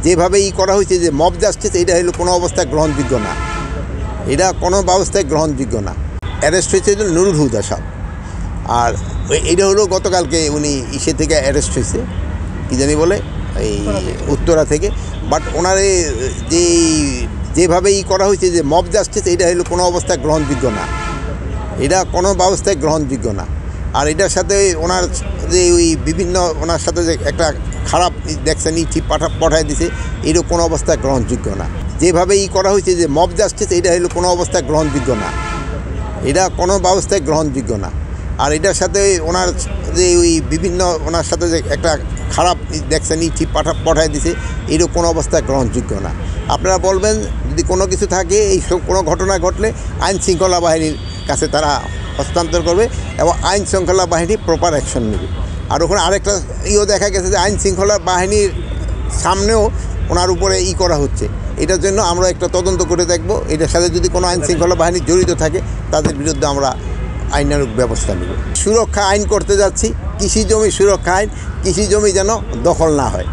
যেভাবে করা হয়েছে যে মব জাস্টিস, এটা হলো কোনো অবস্থায় গ্রহণযোগ্য না, এটা কোনো ব্যবস্থায় গ্রহণযোগ্য না। অ্যারেস্ট হয়েছে নুরুল হুদা সাহেব, আর এটা হলো গতকালকে উনি ইসে থেকে অ্যারেস্ট হয়েছে, কী জানি বলে এই উত্তরা থেকে। বাট ওনার যেভাবে করা হয়েছে যে মব জাস্টিস, এটা হলো কোনো অবস্থায় গ্রহণযোগ্য না, এটা কোনো ব্যবস্থায় গ্রহণযোগ্য না। আর এটার সাথে ওনার যে বিভিন্ন ওনার সাথে যে একটা খারাপ দেখছেন চিঠি পাঠায় দিছে, এরও কোনো অবস্থায় গ্রহণযোগ্য না। যেভাবে করা হয়েছে যে মব জাস্টিস, এটা হলো কোনো অবস্থায় গ্রহণযোগ্য না, এটা কোনো ব্যবস্থায় গ্রহণযোগ্য না। আর এটার সাথে ওনার যে বিভিন্ন ওনার সাথে যে একটা খারাপ দেখছেন চিঠি পাঠায় দিছে, এরও কোনো অবস্থায় গ্রহণযোগ্য না। আপনারা বলবেন যদি কোনো কিছু থাকে, এই সব কোনো ঘটনা ঘটলে আইন শৃঙ্খলা বাহিনীর কাছে তারা হস্তান্তর করবে এবং আইন শৃঙ্খলা বাহিনী প্রপার অ্যাকশন নেবে। আর ওখানে আরেকটা দেখা গেছে যে আইন শৃঙ্খলা বাহিনীর সামনেও ওনার উপরে করা হচ্ছে। এটার জন্য আমরা একটা তদন্ত করে দেখব, এটার সাথে যদি কোনো আইন শৃঙ্খলা বাহিনী জড়িত থাকে তাদের বিরুদ্ধে আমরা আইনানুগ ব্যবস্থা নেব। সুরক্ষা আইন করতে যাচ্ছি, কৃষি জমি সুরক্ষা আইন, কৃষি জমি যেন দখল না হয়।